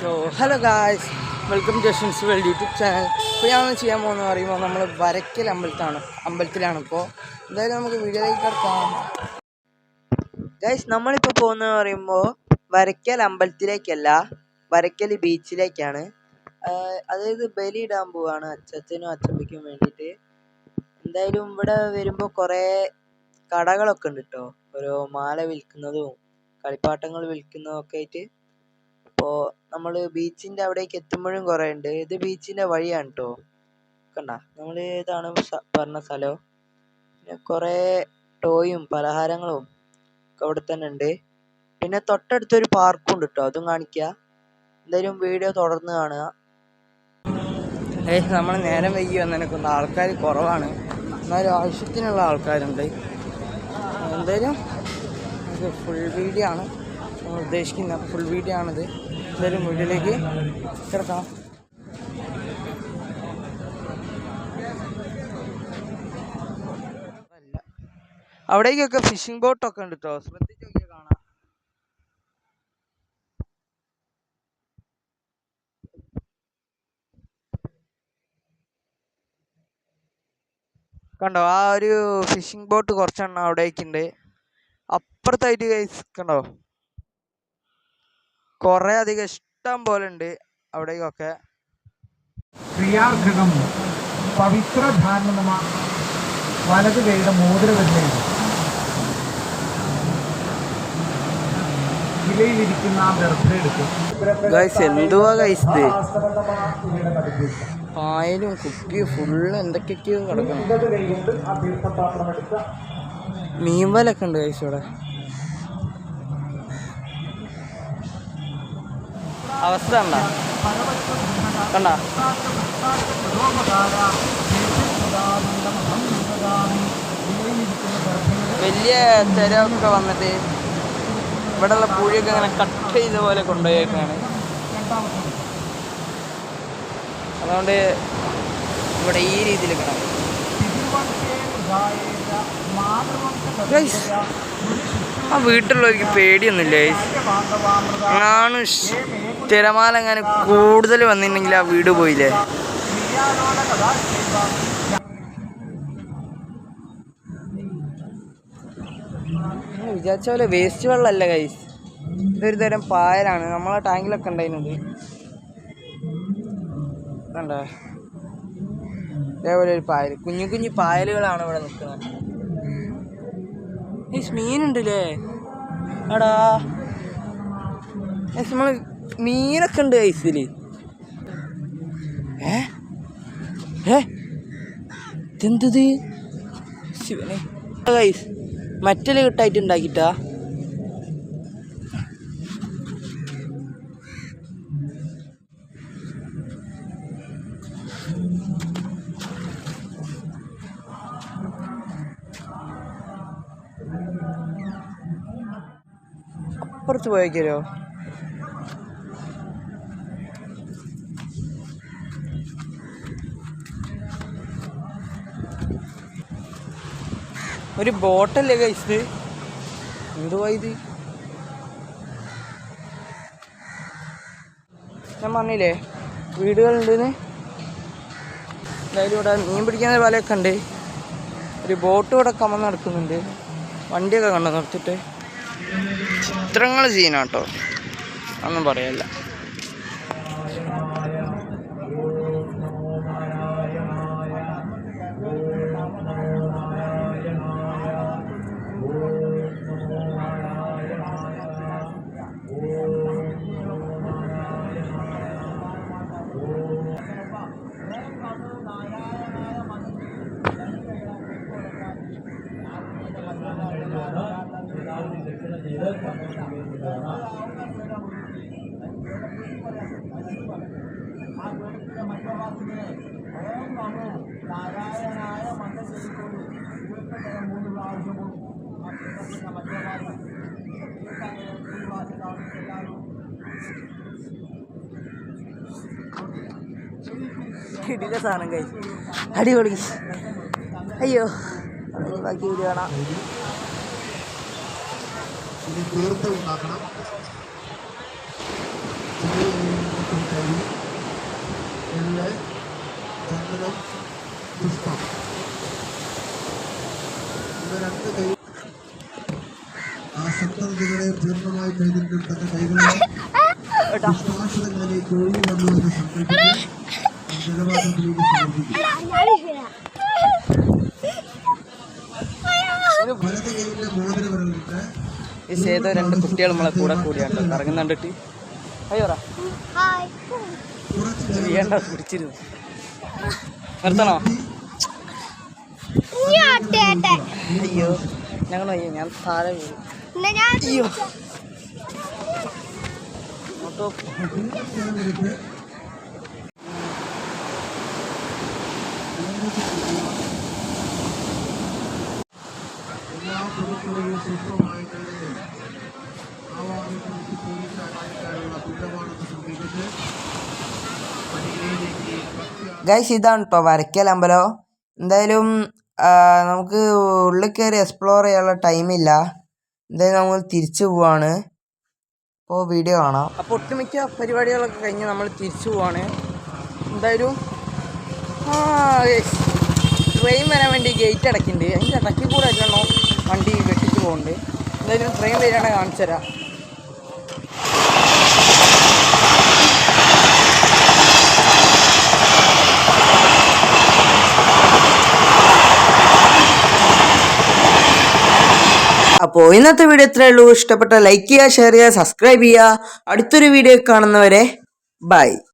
So hello guys, welcome to Shen's world YouTube channel. ഇപ്പോൾ ഞാൻ ചെയ്യാൻ പോകുന്നത് പറയുമ്പോൾ നമ്മൾ വരയ്ക്കൽ അമ്പലത്തിലാണ്. ഇപ്പോൾ എന്തായാലും നമുക്ക് വീഡിയോയിലേക്ക് കിടക്കാം. ഗായ്സ്, നമ്മളിപ്പോൾ പോകുന്നത് പറയുമ്പോൾ വരയ്ക്കൽ അമ്പലത്തിലേക്കല്ല, വരയ്ക്കൽ ബീച്ചിലേക്കാണ്. അതായത് ബലിയിടാൻ പോവാണ് അച്ഛനും അച്ഛമ്മയ്ക്കും വേണ്ടിയിട്ട്. എന്തായാലും ഇവിടെ വരുമ്പോൾ കുറേ കടകളൊക്കെ ഉണ്ട് കേട്ടോ, ഓരോ മാല വിൽക്കുന്നതും കളിപ്പാട്ടങ്ങൾ വിൽക്കുന്നതും ഒക്കെ ആയിട്ട്. അപ്പോൾ നമ്മൾ ബീച്ചിൻ്റെ അവിടേക്ക് എത്തുമ്പോഴും കുറേ ഉണ്ട്. ഇത് ബീച്ചിൻ്റെ വഴിയാണ് കേട്ടോ. കണ്ട, നമ്മൾ ഏതാണ് പറഞ്ഞ സ്ഥലം. പിന്നെ കുറേ ടോയും പലഹാരങ്ങളും ഒക്കെ അവിടെ തന്നെ ഉണ്ട്. പിന്നെ തൊട്ടടുത്തൊരു പാർക്കും ഉണ്ട് കേട്ടോ, അതും കാണിക്കുക. എന്തായാലും വീഡിയോ തുടർന്ന് കാണുക. നമ്മൾ നേരം വൈകി വന്നതിനെക്കൊണ്ട് ആൾക്കാർ കുറവാണ്, എന്നാലും ആവശ്യത്തിനുള്ള ആൾക്കാരുണ്ട്. എന്തായാലും ഇത് ഫുൾ വീഡിയോ ആണ് നമ്മൾ ഉദ്ദേശിക്കുന്നത്, ഫുൾ വീഡിയോ ആണിത്. എന്തായാലും വീഡിയോയിലേക്ക് കിടക്കാം. അവിടേക്കൊക്കെ ഫിഷിംഗ് ബോട്ടൊക്കെ ഉണ്ട് കേട്ടോ, ശ്രദ്ധിച്ച് നോക്കിയാൽ കാണാം. കണ്ടോ, ആ ഒരു ഫിഷിംഗ് ബോട്ട് കുറച്ചെണ്ണം അവിടേക്കുണ്ട്. അപ്പുറത്തായിട്ട് കണ്ടോ, കുറേ അധികം ഇഷ്ടം പോലെ ഉണ്ട് അവിടേക്കൊക്കെ. ക്രിയാർഘകം പവിത്രധാരണ വലത് കൈയുടെ മോതിരവിരലാണ് ഇലയിലിരിക്കുന്ന ബർത്ത്ഡേടുക്കും എന്തുവാ കഴിച്ചത്, പായലും കുപ്പിയും ഫുള്ള് എന്തൊക്കെയൊക്കെയോ കിടക്കണം. മീൻവലൊക്കെ ഉണ്ട് കഴിച്ചു ഇവിടെ. അവസ്ഥ കണ്ട വലിയ തിരമൊക്കെ വന്നിട്ട് ഇവിടെയുള്ള പുഴിയൊക്കെ ഇങ്ങനെ കട്ട് ചെയ്ത പോലെ കൊണ്ടുപോയേക്കാണ്. അതുകൊണ്ട് ഇവിടെ ഈ രീതിയിൽ കാണാം. ആ വീട്ടിലുള്ളവർക്ക് പേടിയൊന്നുമില്ല. ആണ് തിരമാല അങ്ങനെ കൂടുതൽ വന്നിട്ടുണ്ടെങ്കിൽ ആ വീട് പോയില്ലേ. വിചാരിച്ച പോലെ വേസ്റ്റ് വെള്ളമല്ല ഗൈസ്, ഇതൊരു തരം പായലാണ്. നമ്മളെ ടാങ്കിലൊക്കെ ഉണ്ടായിരുന്നത് കണ്ടോ, ഇതേപോലെ ഒരു പായൽ, കുഞ്ഞു കുഞ്ഞു പായലുകളാണ് ഇവിടെ നിൽക്കുന്നത്. ഈ മീനുണ്ടല്ലേ എടാ, നമ്മൾ മീനൊക്കെ ഉണ്ട് ഐസിൽ. ഇതെന്തത് ശിവനെ ഗൈസ്, മറ്റല് കിട്ടായിട്ട് ഉണ്ടാക്കിട്ടാ. അപ്പുറത്ത് പോയേക്കോ. ഒരു ബോട്ടല്ലേ കഴിച്ചത്, എന്തുവാ ഇത്? ഞാൻ പറഞ്ഞില്ലേ വീടുകളുണ്ടെന്ന്. എന്തായാലും ഇവിടെ മീൻ പിടിക്കുന്ന വലയൊക്കെ ഉണ്ട്. ഒരു ബോട്ട് ഇവിടെ കമന്ന് നടക്കുന്നുണ്ട്. വണ്ടിയൊക്കെ കണ്ടോ നിർത്തിട്ട്. ചിത്രങ്ങൾ സീനാട്ടോ, ഒന്നും പറയല്ല. കിടില സാധനം കഴിച്ചു, അടിപൊളി. അയ്യോ, ബാക്കി വീഡിയോ കാണാം. തീർത്ത് ഉണ്ടാക്കണം. അരി, എള്ള്, ചന്ദനം, പുഷ്പം ഇവ 2 കൈ ആ സപ്തനദികളെ പൂർണ്ണമായി കൈകൊണ്ടും തന്റെ കൈകളെ പുഷ്പാക്ഷരങ്ങളിലേക്ക് ഒഴുകി വന്നു എന്ന് സങ്കല്പിച്ച് ജലപാത്രത്തിലേക്ക് സമർപ്പിക്കും. വലത് കൈയിലെ മോതിരവിരലിട്ട് ഈ സേതോ 2 കുട്ടികൾ നമ്മളെ കൂടിയാട്ടോ കറങ്ങുന്നുണ്ടിട്ട് അയ്യോറാ ചെയ്യണ്ട പിടിച്ചിരുന്നു നിർത്തണോ? അയ്യോ ഞങ്ങൾ അയ്യോ ഞാൻ താഴെ വീഴും. അയ്യോ എല്ലാ പ്രവൃത്തികളെയും സൂക്ഷ്മമായിട്ട് ആവാഹനത്തിലേക്ക് പോലീസാകാനുള്ള കുറ്റമാണെന്ന് സമീപിച്ച് ഗൈസ് ഇതാണ് കേട്ടോ വരയ്ക്കൽ അമ്പലം. എന്തായാലും നമുക്ക് ഉള്ളിൽ കയറി എക്സ്പ്ലോർ ചെയ്യാനുള്ള ടൈമില്ല. എന്തായാലും നമ്മൾ തിരിച്ചു പോവാണ്. അപ്പോൾ വീഡിയോ കാണാം. അപ്പോൾ ഒട്ടുമിക്ക പരിപാടികളൊക്കെ കഴിഞ്ഞ് നമ്മൾ തിരിച്ചു പോവാണ്. എന്തായാലും ട്രെയിൻ വരാൻ വേണ്ടി ഗേറ്റ് അടയ്ക്കുന്നുണ്ട്. അതിൻ്റെ ഇടയ്ക്ക് കൂടെ അല്ലണോ വണ്ടി വെട്ടിച്ച് പോകുന്നുണ്ട്. എന്തായാലും ട്രെയിൻ വരികയാണെങ്കിൽ കാണിച്ചു തരാം. അപ്പോൾ ഇന്നത്തെ വീഡിയോ ഇത്രയേ ഉള്ളൂ. ഇഷ്ടപ്പെട്ട ലൈക്ക് ചെയ്യുക, ഷെയർ ചെയ്യുക, സബ്സ്ക്രൈബ് ചെയ്യുക. അടുത്തൊരു വീഡിയോ കാണുന്നവരെ ബൈ.